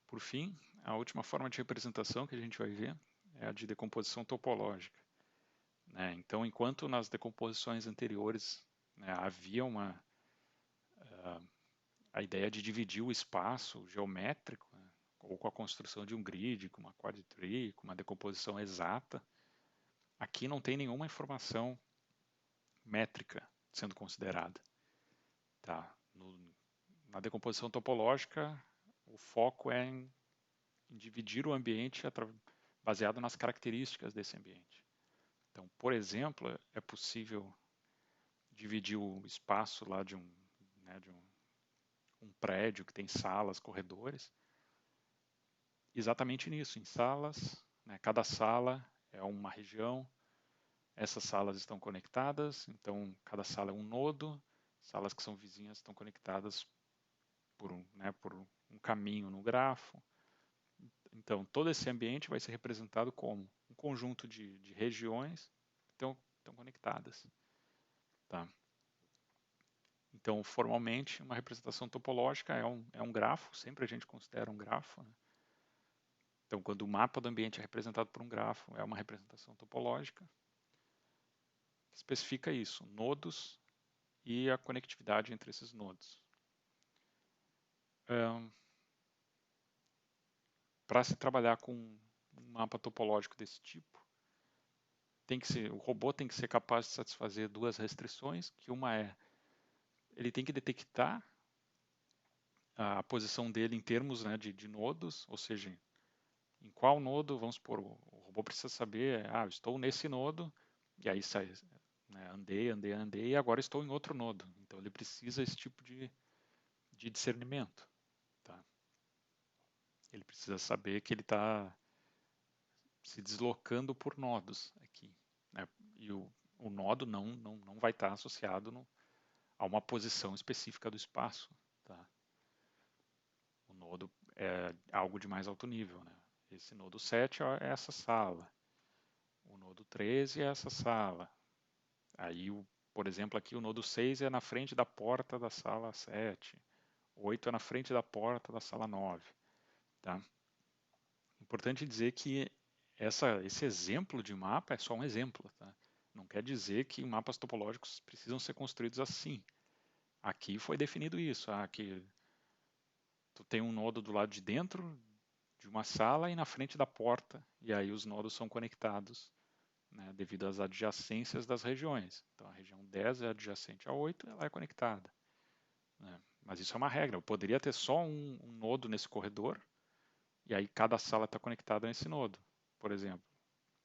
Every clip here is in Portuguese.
Por fim, a última forma de representação que a gente vai ver é a de decomposição topológica, né? Então, enquanto nas decomposições anteriores, né, havia a ideia de dividir o espaço geométrico, né, ou com a construção de um grid, com uma quad tree, com uma decomposição exata, aqui não tem nenhuma informação métrica sendo considerada. Tá? Na decomposição topológica, o foco é em dividir o ambiente baseado nas características desse ambiente. Então, por exemplo, é possível dividir o espaço lá de um prédio que tem salas, corredores, exatamente nisso, em salas, né, cada sala é uma região, essas salas estão conectadas, então cada sala é um nodo, salas que são vizinhas estão conectadas por um caminho no grafo. Então, todo esse ambiente vai ser representado como um conjunto de regiões que estão conectadas. Tá? Então, formalmente, uma representação topológica é um grafo, sempre a gente considera um grafo. Né? Então, quando o mapa do ambiente é representado por um grafo, é uma representação topológica, que especifica isso, nodos e a conectividade entre esses nodos. Para se trabalhar com um mapa topológico desse tipo, o robô tem que ser capaz de satisfazer duas restrições, que uma é, ele tem que detectar a posição dele em termos, né, de nodos, ou seja, em qual nodo, vamos supor, o robô precisa saber, eu estou nesse nodo, e aí sai, né, andei, e agora estou em outro nodo. Então ele precisa esse tipo de discernimento. Tá? Ele precisa saber que ele está se deslocando por nodos aqui. Né? E o nodo não vai estar associado a uma posição específica do espaço. Tá? O nodo é algo de mais alto nível. Né? Esse nodo 7 é essa sala. O nodo 13 é essa sala. Aí, por exemplo, aqui o nodo 6 é na frente da porta da sala 7. O 8 é na frente da porta da sala 9. Tá? Importante dizer que esse exemplo de mapa é só um exemplo. Tá? Não quer dizer que mapas topológicos precisam ser construídos assim. Aqui foi definido isso. Que tu tem um nodo do lado de dentro de uma sala e na frente da porta. E aí os nodos são conectados, né, devido às adjacências das regiões. Então a região 10 é adjacente a 8, ela é conectada. Né? Mas isso é uma regra. Eu poderia ter só um nodo nesse corredor e aí cada sala está conectada nesse nodo. Por exemplo,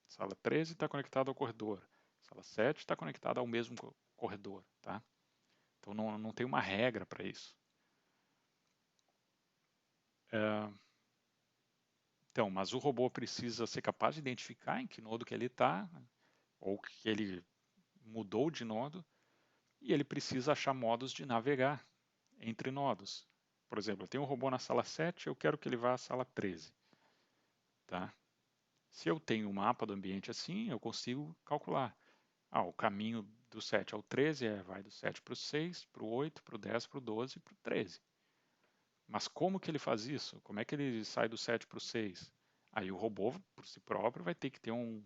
sala 13 está conectada ao corredor. Sala 7 está conectada ao mesmo corredor. Tá? Então não tem uma regra para isso. Então, mas o robô precisa ser capaz de identificar em que nodo que ele está, ou que ele mudou de nodo, e ele precisa achar modos de navegar entre nodos. Por exemplo, eu tenho um robô na sala 7, eu quero que ele vá à sala 13. Tá? Se eu tenho um mapa do ambiente assim, eu consigo calcular. O caminho do 7 ao 13 vai do 7 para o 6, para o 8, para o 10, para o 12 e para o 13. Mas como que ele faz isso? Como é que ele sai do 7 para o 6? Aí o robô, por si próprio, vai ter que ter um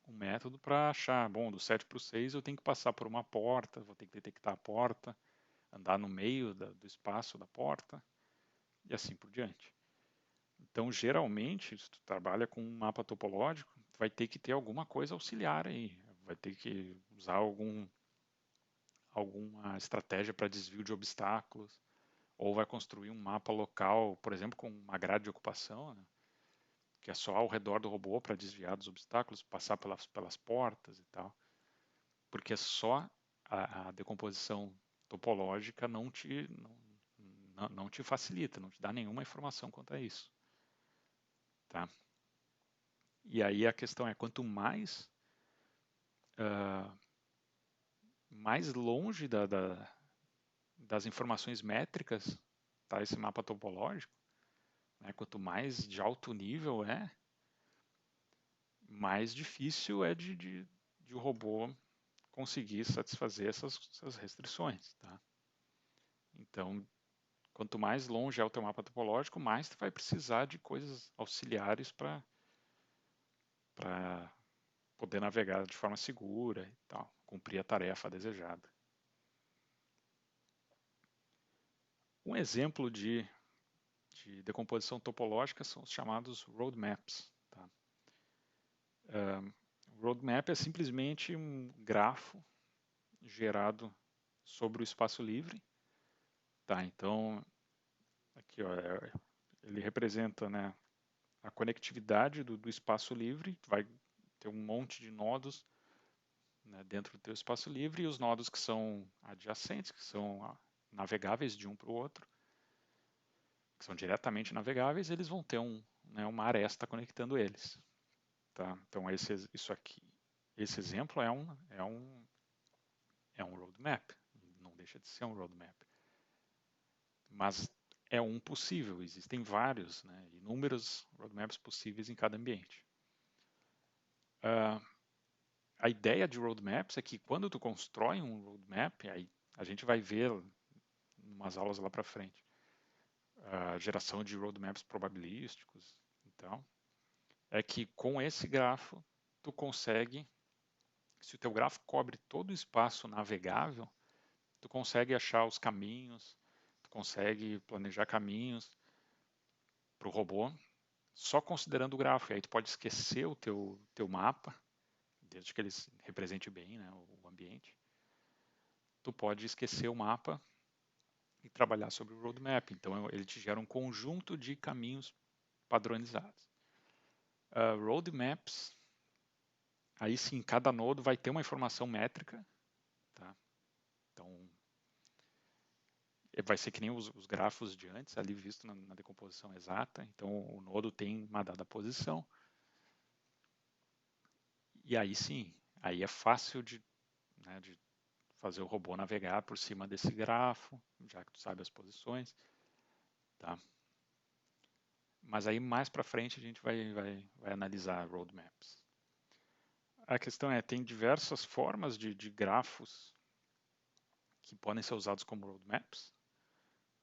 método para achar, bom, do 7 para o 6 eu tenho que passar por uma porta, vou ter que detectar a porta, andar no meio do espaço da porta e assim por diante. Então, geralmente, se tu trabalha com um mapa topológico, tu vai ter que ter alguma coisa auxiliar aí, vai ter que usar alguma estratégia para desvio de obstáculos, ou vai construir um mapa local, por exemplo, com uma grade de ocupação, né, que é só ao redor do robô para desviar dos obstáculos, passar pelas portas e tal. Porque só a decomposição topológica não te facilita, não te dá nenhuma informação quanto a isso. Tá? E aí a questão é, quanto mais longe das informações métricas tá esse mapa topológico, né, quanto mais de alto nível mais difícil é de o robô conseguir satisfazer essas restrições. Tá? Então, Quanto mais longe é o teu mapa topológico, mais tu vai precisar de coisas auxiliares para poder navegar de forma segura e tal, cumprir a tarefa desejada. Um exemplo de decomposição topológica são os chamados roadmaps. Tá? Roadmap é simplesmente um grafo gerado sobre o espaço livre. Tá? Então, aqui ó, ele representa, né, a conectividade do espaço livre, vai ter um monte de nodos, né, dentro do teu espaço livre, e os nodos que são adjacentes, que são navegáveis de um para o outro, que são diretamente navegáveis, eles vão ter né, uma aresta conectando eles. Tá? Então isso aqui, esse exemplo é um roadmap, não deixa de ser um roadmap. Mas é um possível, existem vários, né, inúmeros roadmaps possíveis em cada ambiente. A ideia de roadmaps é que quando tu constrói um roadmap, aí a gente vai ver em umas aulas lá para frente, a geração de roadmaps probabilísticos, então, é que com esse grafo tu consegue, se o teu grafo cobre todo o espaço navegável, tu consegue achar os caminhos, tu consegue planejar caminhos para o robô, só considerando o grafo. E aí tu pode esquecer o teu mapa, desde que ele represente bem, né, o ambiente. Tu pode esquecer o mapa e trabalhar sobre o roadmap. Então ele te gera um conjunto de caminhos padronizados. Roadmaps, aí sim, cada nodo vai ter uma informação métrica. Tá? Então vai ser que nem os grafos de antes, ali visto na decomposição exata. Então o nodo tem uma dada posição. E aí sim, aí é fácil né, de fazer o robô navegar por cima desse grafo, já que tu sabe as posições. Tá? Mas aí mais para frente a gente vai analisar roadmaps. A questão é, tem diversas formas de grafos que podem ser usados como roadmaps,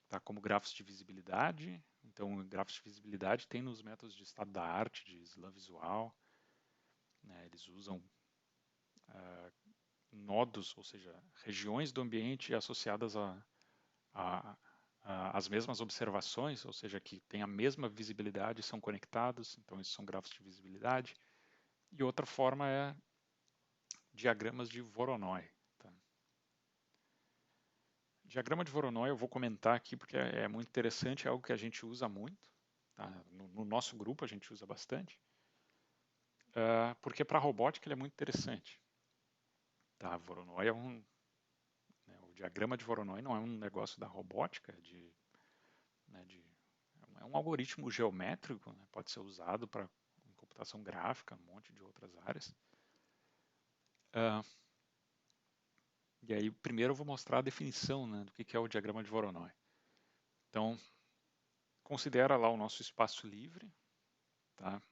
tá? Como grafos de visibilidade. Então, grafos de visibilidade tem nos métodos de estado da arte, de slam visual. Né? Eles usam nodos, ou seja, regiões do ambiente associadas às mesmas observações, ou seja, que têm a mesma visibilidade e são conectados. Então, esses são grafos de visibilidade. E outra forma é diagramas de Voronoi. Tá? Diagrama de Voronoi eu vou comentar aqui porque é muito interessante, é algo que a gente usa muito. Tá? No nosso grupo a gente usa bastante. Porque para robótica ele é muito interessante. Tá? Voronoi né, o diagrama de Voronoi não é um negócio da robótica, né, é um algoritmo geométrico, né, pode ser usado para computação gráfica, um monte de outras áreas. E aí, primeiro eu vou mostrar a definição, né, do que é o diagrama de Voronoi. Então, considera lá o nosso espaço livre, tá?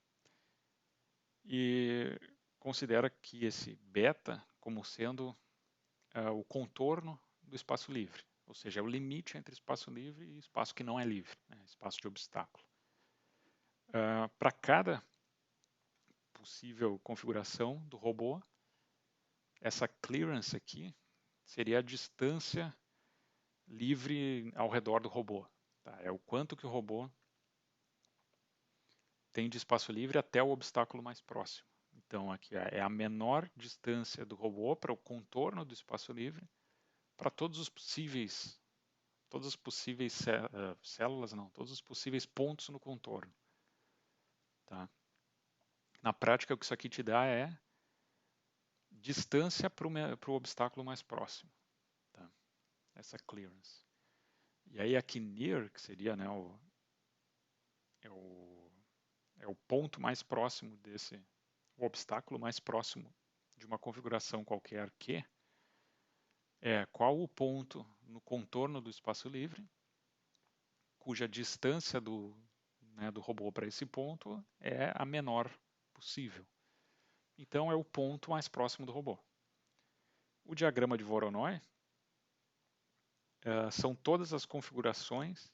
E considera que esse beta como sendo o contorno do espaço livre, ou seja, é o limite entre espaço livre e espaço que não é livre, né, espaço de obstáculo. Para cada possível configuração do robô, essa clearance aqui seria a distância livre ao redor do robô. Tá? É o quanto que o robô tem de espaço livre até o obstáculo mais próximo. Então, aqui é a menor distância do robô para o contorno do espaço livre, para todas as possíveis células, não, todos os possíveis pontos no contorno. Tá? Na prática, o que isso aqui te dá é distância para o obstáculo mais próximo. Tá? Essa clearance. E aí aqui near, que seria, né, o ponto mais próximo o obstáculo mais próximo de uma configuração qualquer que é qual o ponto no contorno do espaço livre, cuja distância do robô para esse ponto é a menor possível. Então é o ponto mais próximo do robô. O diagrama de Voronoi são todas as configurações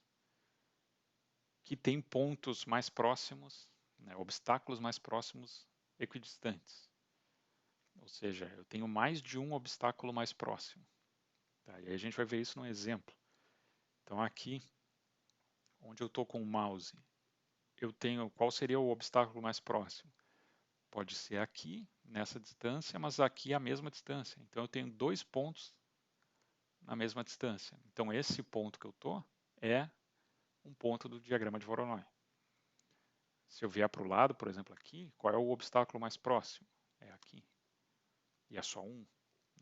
que tem pontos mais próximos, né, obstáculos mais próximos equidistantes. Ou seja, eu tenho mais de um obstáculo mais próximo. Tá? E aí a gente vai ver isso num exemplo. Então aqui, onde eu estou com o mouse, eu tenho qual seria o obstáculo mais próximo? Pode ser aqui, nessa distância, mas aqui a mesma distância. Então eu tenho dois pontos na mesma distância. Então esse ponto que eu estou é um ponto do diagrama de Voronoi. Se eu vier para o lado, por exemplo, aqui, qual é o obstáculo mais próximo? É aqui. E é só um.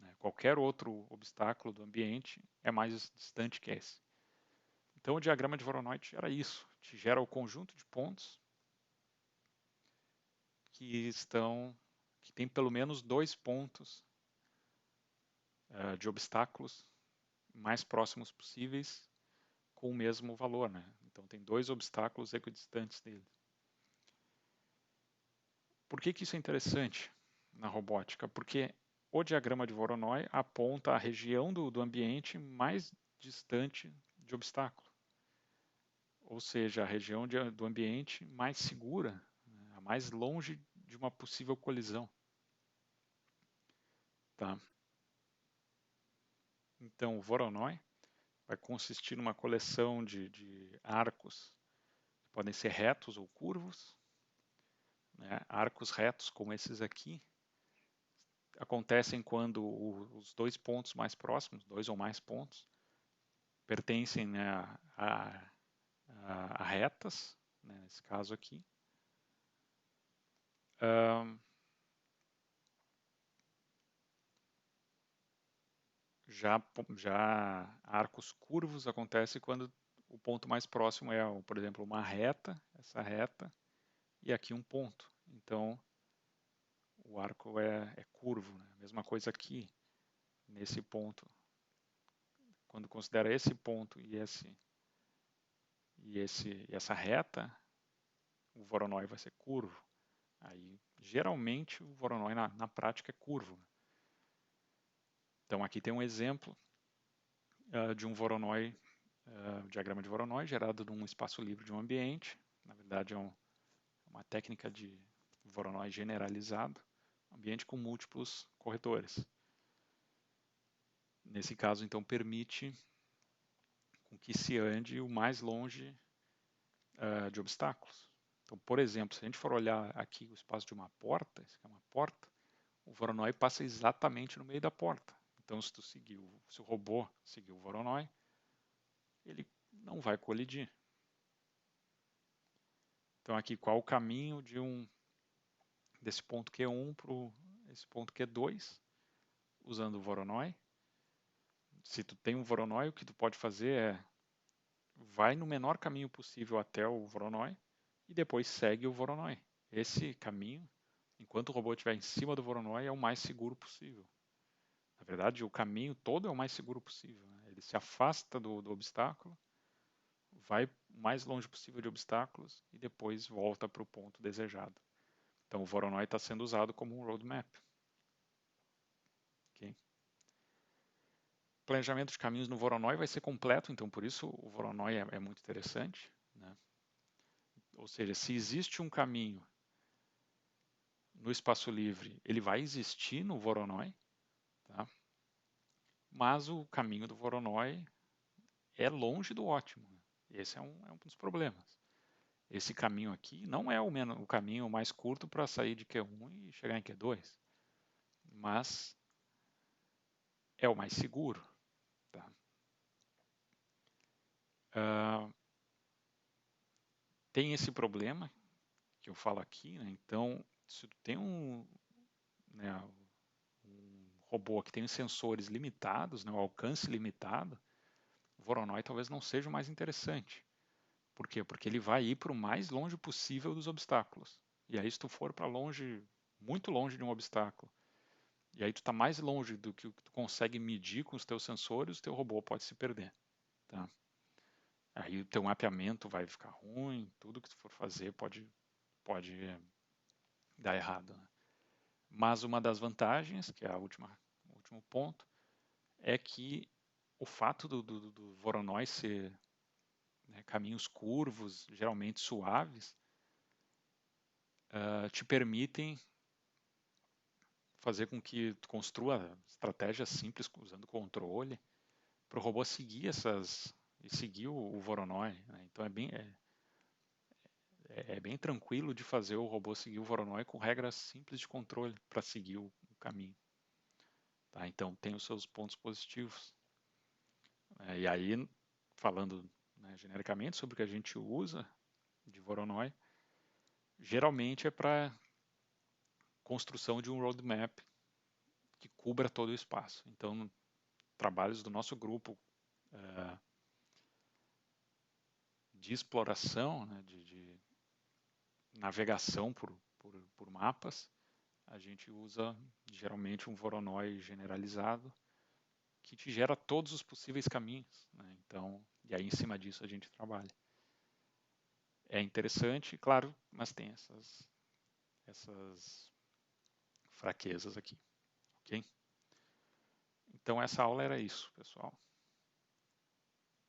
Né? Qualquer outro obstáculo do ambiente é mais distante que esse. Então o diagrama de Voronoi te gera isso. Te gera o conjunto de pontos que tem pelo menos dois pontos de obstáculos mais próximos possíveis com o mesmo valor. Né? Então tem dois obstáculos equidistantes dele. Por que isso é interessante na robótica? Porque o diagrama de Voronoi aponta a região do ambiente mais distante de obstáculo. Ou seja, a região do ambiente mais segura, né? A mais longe de uma possível colisão. Tá? Então, o Voronoi vai consistir numa coleção de arcos que podem ser retos ou curvos. Né? Arcos retos como esses aqui acontecem quando os dois pontos mais próximos, dois ou mais pontos, pertencem, né, a retas, né, nesse caso aqui. Já arcos curvos acontece quando o ponto mais próximo é, por exemplo, uma reta, essa reta, e aqui um ponto. Então, o arco é curvo. Né? Mesma coisa aqui, nesse ponto. Quando considera esse ponto e essa reta, o Voronoi vai ser curvo. Aí, geralmente, o Voronoi na prática é curvo. Então, aqui tem um exemplo de um Voronoi, diagrama de Voronoi gerado num espaço livre de um ambiente. Na verdade, é uma técnica de Voronoi generalizado, ambiente com múltiplos corretores. Nesse caso, então, permite com que se ande o mais longe de obstáculos. Então, por exemplo, se a gente for olhar aqui o espaço de uma porta, isso aqui é uma porta, o Voronoi passa exatamente no meio da porta. Então, se o robô seguir o Voronoi, ele não vai colidir. Então, aqui, qual o caminho desse ponto Q1 para esse ponto Q2, usando o Voronoi? Se tu tem um Voronoi, o que tu pode fazer é vai no menor caminho possível até o Voronoi e depois segue o Voronoi. Esse caminho, enquanto o robô estiver em cima do Voronoi, é o mais seguro possível. Na verdade, o caminho todo é o mais seguro possível. Né? Ele se afasta do obstáculo, vai o mais longe possível de obstáculos e depois volta para o ponto desejado. Então, o Voronoi está sendo usado como um roadmap. Okay? O planejamento de caminhos no Voronoi vai ser completo, então por isso o Voronoi é muito interessante. Né? Ou seja, se existe um caminho no espaço livre, ele vai existir no Voronoi, tá? Mas o caminho do Voronoi é longe do ótimo. Esse é um dos problemas. Esse caminho aqui não é o caminho mais curto para sair de Q1 e chegar em Q2, mas é o mais seguro. Tá? Tem esse problema que eu falo aqui, né? Então, se tu tem né, um robô que tem sensores limitados, né, um alcance limitado, o Voronoi talvez não seja o mais interessante. Por quê? Porque ele vai ir para o mais longe possível dos obstáculos. E aí, se tu for para longe, muito longe de um obstáculo, e aí tu está mais longe do que tu consegue medir com os teus sensores, o teu robô pode se perder. Tá? Aí o teu mapeamento vai ficar ruim, tudo que tu for fazer pode dar errado. Né? Mas uma das vantagens, que é o último ponto, é que o fato do Voronoi ser né, caminhos curvos, geralmente suaves, te permitem fazer com que tu construa estratégias simples usando controle para o robô seguir seguir o Voronoi, né? Então é bem tranquilo de fazer o robô seguir o Voronoi com regras simples de controle para seguir o caminho. Tá? Então tem os seus pontos positivos. E aí, falando, né, genericamente sobre o que a gente usa de Voronoi, geralmente é para construção de um roadmap que cubra todo o espaço. Então, trabalhos do nosso grupo de exploração, né, de navegação por mapas, a gente usa geralmente um Voronoi generalizado que te gera todos os possíveis caminhos, né? Então, e aí em cima disso a gente trabalha. É interessante, claro, mas tem essas fraquezas aqui, ok? Então essa aula era isso, pessoal.